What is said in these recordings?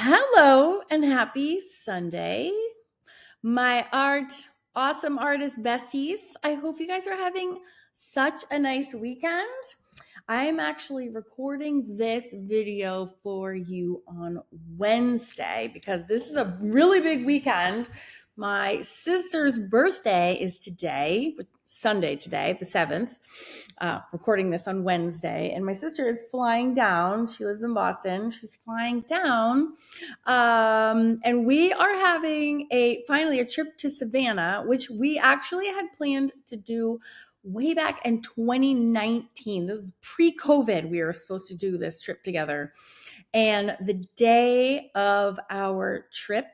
Hello and happy Sunday, my awesome artist besties. I hope you guys are having such a nice weekend. I'm actually recording this video for you on Wednesday because this is a really big weekend. My sister's birthday is today, Sunday today, the 7th. Recording this on Wednesday, and my sister is flying down. She lives in Boston. She's flying down, and we are having finally a trip to Savannah, which we actually had planned to do way back in 2019. This is pre-COVID. We were supposed to do this trip together, and the day of our trip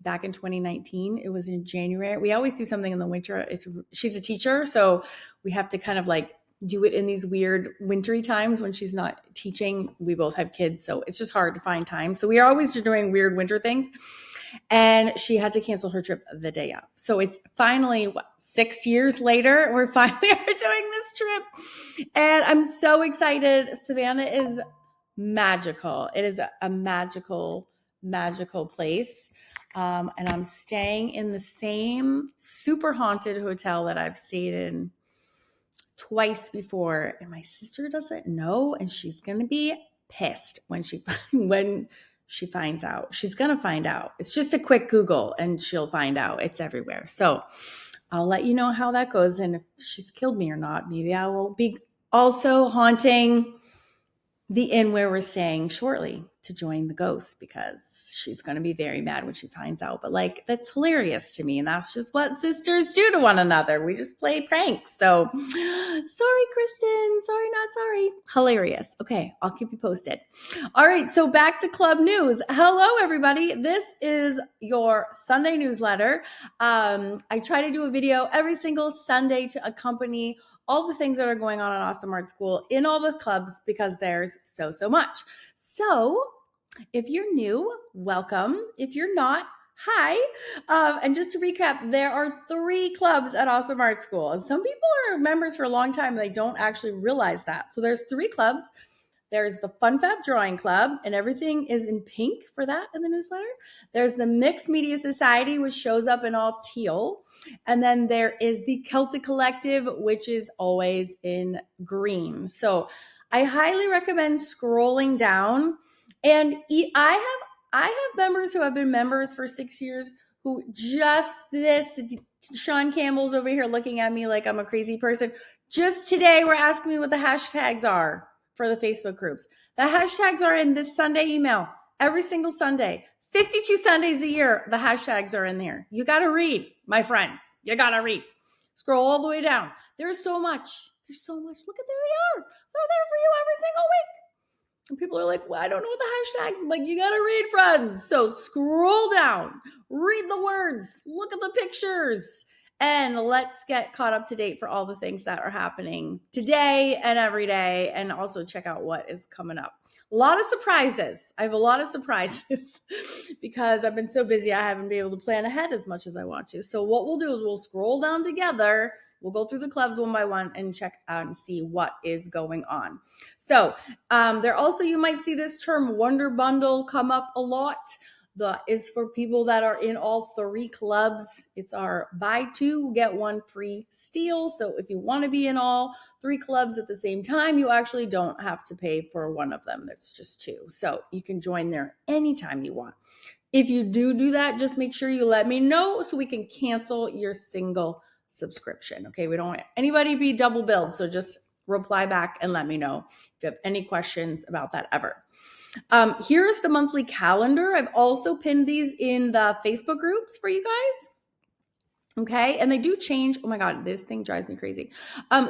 back in 2019, it was in January. We always do something in the winter. She's a teacher, so we have to kind of like do it in these weird wintry times when she's not teaching. We both have kids, so it's just hard to find time. So we are always doing weird winter things. And she had to cancel her trip the day of. So it's finally 6 years later, we're finally doing this trip. And I'm so excited. Savannah is magical. It is a magical, magical place. And I'm staying in the same super haunted hotel that I've stayed in twice before, and my sister doesn't know, and she's gonna be pissed when she finds out. She's gonna find out. It's just a quick Google and she'll find out. It's everywhere. So I'll let you know how that goes, and if she's killed me or not. Maybe I will be also haunting the inn where we're staying shortly to join the ghosts, because she's going to be very mad when she finds out. But like, that's hilarious to me. And that's just what sisters do to one another. We just play pranks. So sorry, Kristen. Sorry, not sorry. Hilarious. Okay, I'll keep you posted. All right, so back to club news. Hello, everybody. This is your Sunday newsletter. I try to do a video every single Sunday to accompany all the things that are going on at Awesome Art School in all the clubs, because there's so much. So if you're new, welcome. If you're not, hi. And just to recap, there are 3 clubs at Awesome Art School. And some people are members for a long time and they don't actually realize that. So there's 3 clubs. There's the Fab Drawing Club, and everything is in pink for that in the newsletter. There's the Mixed Media Society, which shows up in all teal. And then there is the Celtic Collective, which is always in green. So I highly recommend scrolling down. And I have members who have been members for 6 years who Sean Campbell's over here looking at me like I'm a crazy person. Just today, we're asking me what the hashtags are for the Facebook groups. The hashtags are in this Sunday email every single Sunday. 52 Sundays a year, the hashtags are in there. You got to read, my friends. You got to read. Scroll all the way down. There's so much. There's so much. Look at, there they are. They're there for you every single week. And people are like, well, I don't know what the hashtags. I'm like, you got to read, friends. So scroll down, read the words, look at the pictures, and let's get caught up to date for all the things that are happening today and every day, and also check out what is coming up. A lot of surprises. I have a lot of surprises because I've been so busy. I haven't been able to plan ahead as much as I want to. So what we'll do is we'll scroll down together. We'll go through the clubs one by one and check out and see what is going on. So there also, you might see this term Wonder Bundle come up a lot. Is for people that are in all 3 clubs. It's our buy 2, get 1 free steal. So if you want to be in all 3 clubs at the same time, you actually don't have to pay for one of them. It's just 2. So you can join there anytime you want. If you do that, just make sure you let me know so we can cancel your single subscription. Okay, we don't want anybody to be double billed. So just reply back and let me know if you have any questions about that ever. Here's the monthly calendar. I've also pinned these in the Facebook groups for you guys. Okay, and they do change. Oh my God, this thing drives me crazy.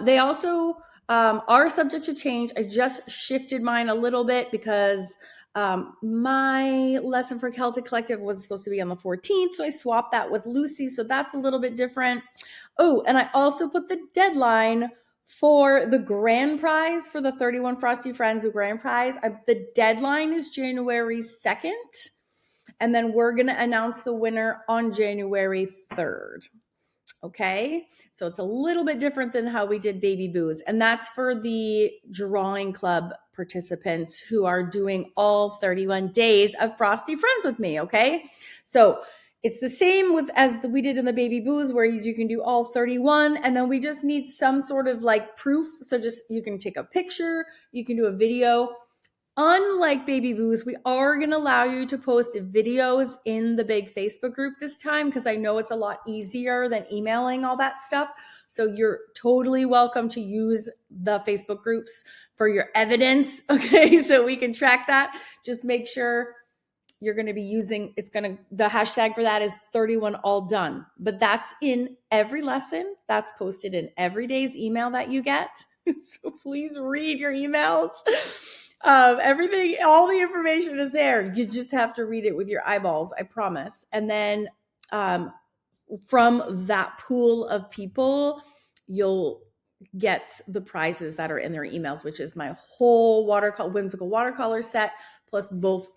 They also are subject to change. I just shifted mine a little bit because my lesson for Celtic Collective was supposed to be on the 14th, so I swapped that with Lucy, so that's a little bit different. Oh, and I also put the deadline for the grand prize for the 31 Frosty Friends of grand prize. The deadline is January 2nd, and then we're going to announce the winner on January 3rd. Okay, so it's a little bit different than how we did Baby Booze, and that's for the Drawing Club participants who are doing all 31 days of Frosty Friends with me, okay? So it's the same as we did in the baby booze, where you can do all 31, and then we just need some sort of like proof. So just, you can take a picture, you can do a video. Unlike baby booze, we are going to allow you to post videos in the big Facebook group this time, because I know it's a lot easier than emailing all that stuff. So you're totally welcome to use the Facebook groups for your evidence. Okay, so we can track that. Just make sure you're going to be using, the hashtag for that is 31 all done. But that's in every lesson. That's posted in every day's email that you get. So please read your emails. Everything, all the information is there. You just have to read it with your eyeballs, I promise. And then from that pool of people, you'll get the prizes that are in their emails, which is my whole whimsical watercolor set, plus both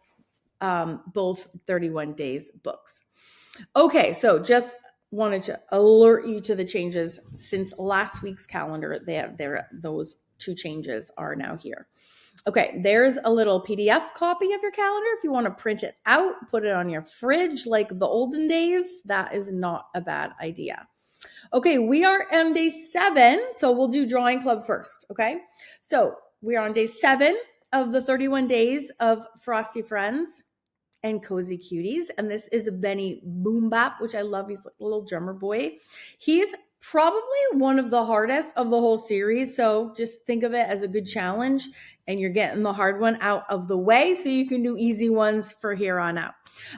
31 days books. Okay, so just wanted to alert you to the changes since last week's calendar. Those two changes are now here. Okay, there's a little PDF copy of your calendar. If you want to print it out, put it on your fridge like the olden days, that is not a bad idea. Okay, we are on day 7, so we'll do Drawing Club first, okay? So we are on day 7 of the 31 days of Frosty Friends and Cozy Cuties, and this is Benny Boom Bap, which I love. He's like a little drummer boy. He's probably one of the hardest of the whole series, so just think of it as a good challenge, and you're getting the hard one out of the way so you can do easy ones for here on out.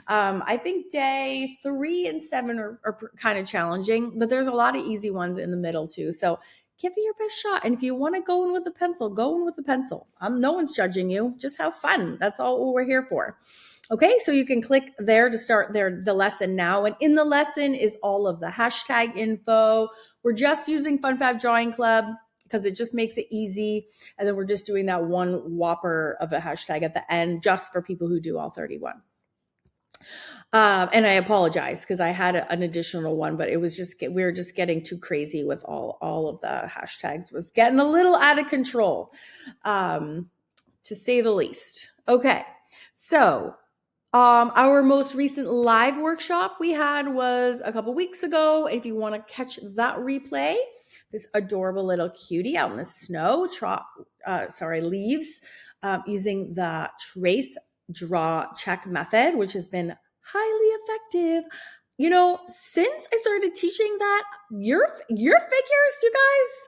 I think day 3 and 7 are kind of challenging, but there's a lot of easy ones in the middle too, so give it your best shot. And if you want to go in with a pencil, go in with a pencil. No one's judging you. Just have fun. That's all we're here for. Okay, so you can click there to start the lesson now. And in the lesson is all of the hashtag info. We're just using Fab Drawing Club because it just makes it easy. And then we're just doing that one whopper of a hashtag at the end just for people who do all 31. And I apologize because I had an additional one, but it was we were just getting too crazy with all of the hashtags. Was getting a little out of control, to say the least. Okay, so our most recent live workshop we had was a couple weeks ago. If you want to catch that replay, this adorable little cutie out in the snow, leaves, using the trace, draw, check method, which has been highly effective. You know, since I started teaching that, your figures, you guys,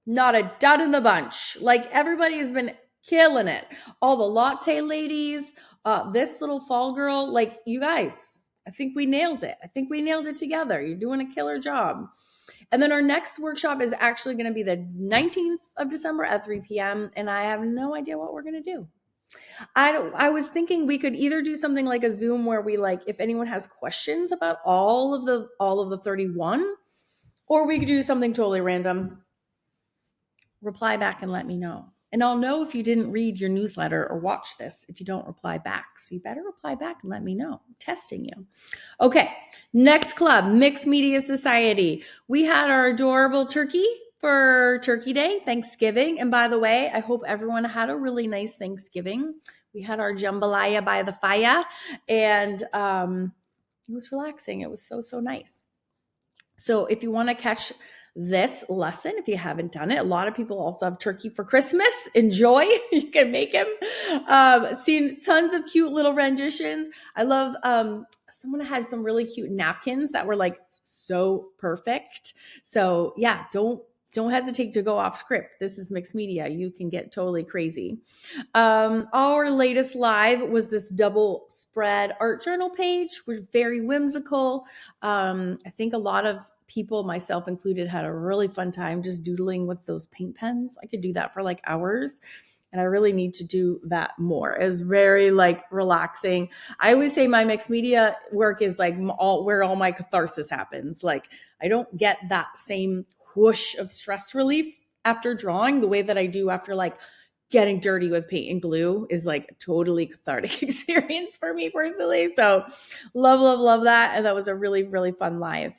not a dud in the bunch. Like, everybody has been killing it. All the latte ladies, this little fall girl, like, you guys, I think we nailed it. I think we nailed it together. You're doing a killer job. And then our next workshop is actually going to be the 19th of December at 3 p.m. And I have no idea what we're going to do. I was thinking we could either do something like a Zoom where we, like, if anyone has questions about all of the 31, or we could do something totally random. Reply back and let me know. And I'll know if you didn't read your newsletter or watch this if you don't reply back. So you better reply back and let me know. I'm testing you. Okay, next club, Mixed Media Society. We had our adorable turkey for Turkey Day, Thanksgiving. And by the way, I hope everyone had a really nice Thanksgiving. We had our jambalaya by the fire, and it was relaxing. It was so nice. So if you want to catch this lesson, if you haven't done it, a lot of people also have turkey for Christmas. Enjoy. You can make him. Seen tons of cute little renditions. I love, someone had some really cute napkins that were like so perfect. So yeah, don't hesitate to go off script. This is mixed media. You can get totally crazy. Our latest live was this double spread art journal page, which was very whimsical. I think a lot of people, myself included, had a really fun time just doodling with those paint pens. I could do that for like hours, and I really need to do that more. It was very like relaxing. I always say my mixed media work is like where all my catharsis happens. Like, I don't get that same whoosh of stress relief after drawing the way that I do after like getting dirty with paint and glue. Is like a totally cathartic experience for me personally. So love that. And that was a really, really fun live.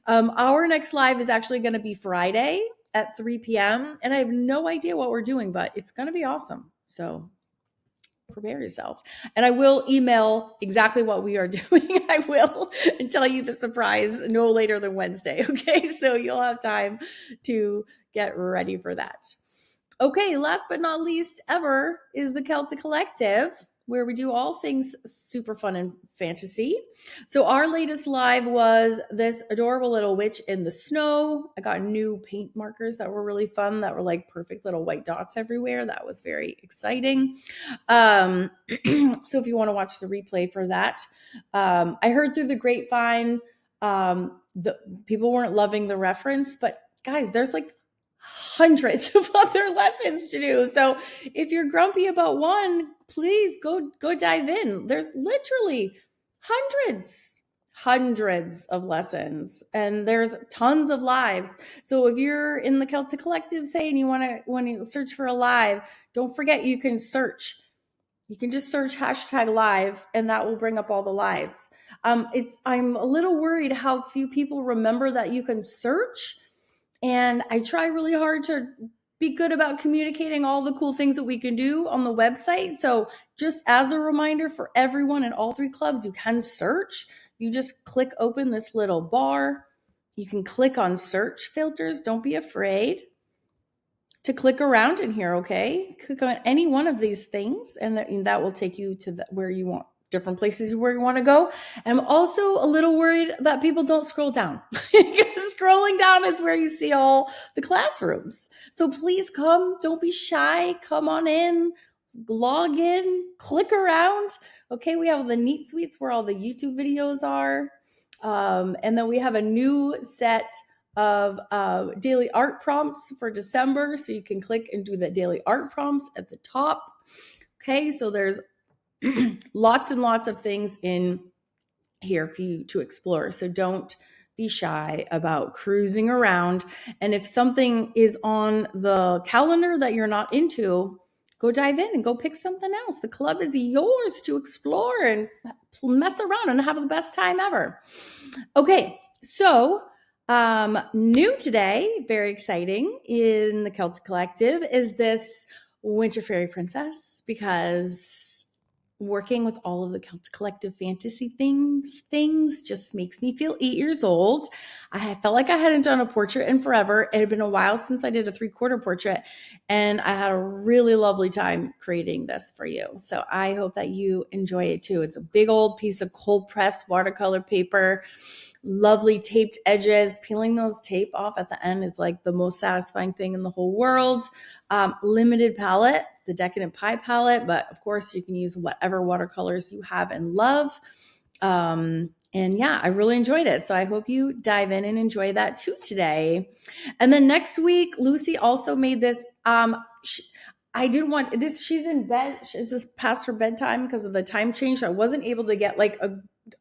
Our next live is actually going to be Friday at 3 p.m. And I have no idea what we're doing, but it's going to be awesome. So prepare yourself. And I will email exactly what we are doing. I will and tell you the surprise no later than Wednesday. Okay. So you'll have time to get ready for that. Okay, last but not least ever is the Celtic Collective, where we do all things super fun and fantasy. So our latest live was this adorable little witch in the snow. I got new paint markers that were really fun, that were like perfect little white dots everywhere. That was very exciting. So if you want to watch the replay for that, I heard through the grapevine, the people weren't loving the reference, but guys, there's like hundreds of other lessons to do. So if you're grumpy about one, please go dive in. There's literally hundreds of lessons, and there's tons of lives. So if you're in the Celtic Collective, say, and you want to search for a live, don't forget you can search. You can just search #live, and that will bring up all the lives. I'm a little worried how few people remember that you can search. And I try really hard to be good about communicating all the cool things that we can do on the website. So just as a reminder for everyone in all 3 clubs, you can search. You just click open this little bar. You can click on search filters. Don't be afraid to click around in here, okay? Click on any one of these things, and that will take you to where you want, different places where you want to go. And I'm also a little worried that people don't scroll down. Scrolling down is where you see all the classrooms. So please come, don't be shy, come on in, log in, click around. Okay, we have the neat suites where all the YouTube videos are. And then we have a new set of daily art prompts for December. So you can click and do the daily art prompts at the top. Okay, so there's lots and lots of things in here for you to explore. So don't be shy about cruising around. And if something is on the calendar that you're not into, go dive in and go pick something else. The club is yours to explore and mess around and have the best time ever. Okay, so new today, very exciting in the Celtic Collective, is this Winter Fairy Princess, because working with all of the Celtic Collective fantasy things just makes me feel 8 years old. I felt like I hadn't done a portrait in forever. It had been a while since I did a 3/4 portrait, and I had a really lovely time creating this for you. So I hope that you enjoy it too. It's a big old piece of cold pressed watercolor paper, lovely taped edges. Peeling those tape off at the end is like the most satisfying thing in the whole world. Limited palette, the Decadent Pie palette, but of course you can use whatever watercolors you have and love. And yeah, I really enjoyed it. So I hope you dive in and enjoy that too today. And then next week, Lucy also made this. I didn't want this. She's in bed. It's just past her bedtime because of the time change. So I wasn't able to get like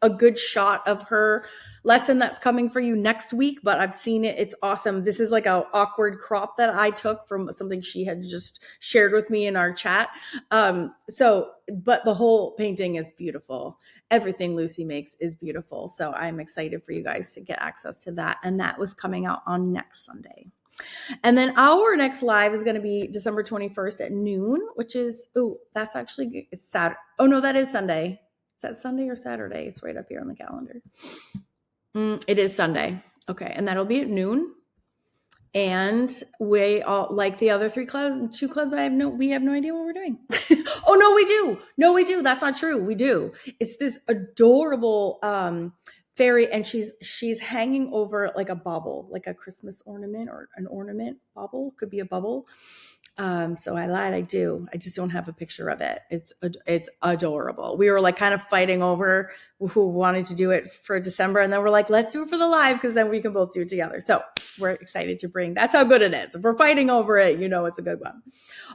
a good shot of her lesson that's coming for you next week, but I've seen it. It's awesome. This is like an awkward crop that I took from something she had just shared with me in our chat. But the whole painting is beautiful. Everything Lucy makes is beautiful. So I'm excited for you guys to get access to that. And that was coming out on next Sunday. And then our next live is going to be December 21st at noon, which is, that's actually Saturday. Oh no, that is Sunday. Is that Sunday or Saturday? It's right up here on the calendar. It is Sunday. Okay. And that'll be at noon. And we all, like the other 2 clubs, we have no idea what we're doing. Oh, no, we do. No, we do. That's not true. We do. It's this adorable, fairy, and she's hanging over like a bauble, like a Christmas ornament or an ornament bauble. Could be a bubble. So I lied. I do. I just don't have a picture of it. It's adorable. We were like kind of fighting over who wanted to do it for December. And then we're like, let's do it for the live, because then we can both do it together. So we're excited to bring, that's how good it is. If we're fighting over it, you know, it's a good one.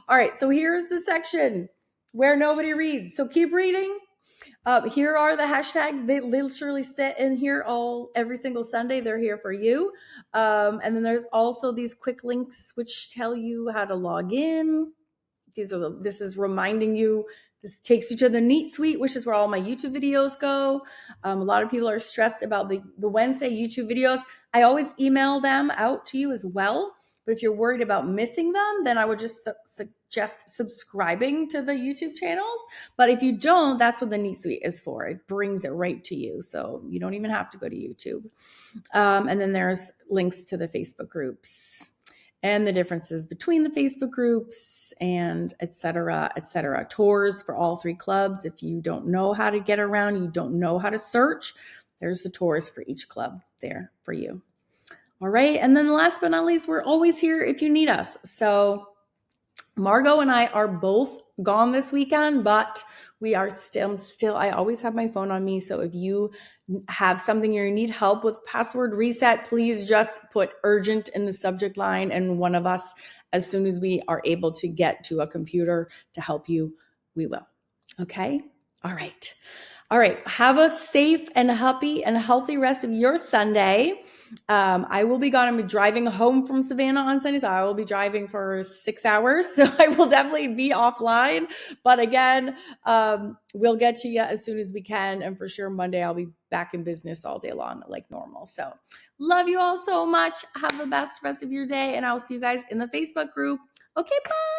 All right. So here's the section where nobody reads. So keep reading. Here are the hashtags. They literally sit in here every single Sunday. They're here for you. And then there's also these quick links which tell you how to log in. This is reminding you. This takes you to the Neat Suite, which is where all my YouTube videos go. A lot of people are stressed about the Wednesday YouTube videos. I always email them out to you as well. But if you're worried about missing them, then I would just suggest subscribing to the YouTube channels. But if you don't, that's what the Neat Suite is for. It brings it right to you. So you don't even have to go to YouTube. And then there's links to the Facebook groups and the differences between the Facebook groups and et cetera, et cetera. Tours for all 3 clubs. If you don't know how to get around, you don't know how to search, there's the tours for each club there for you. All right. And then last but not least, we're always here if you need us. So Margot and I are both gone this weekend, but we are still, I always have my phone on me. So if you have something you need help with password reset, please just put urgent in the subject line, and one of us, as soon as we are able to get to a computer to help you, we will. Okay. All right. All right. Have a safe and happy and healthy rest of your Sunday. I will be gone. I'm driving home from Savannah on Sunday, so I will be driving for 6 hours. So I will definitely be offline. But again, we'll get to you as soon as we can. And for sure, Monday, I'll be back in business all day long like normal. So love you all so much. Have the best rest of your day. And I'll see you guys in the Facebook group. Okay, bye.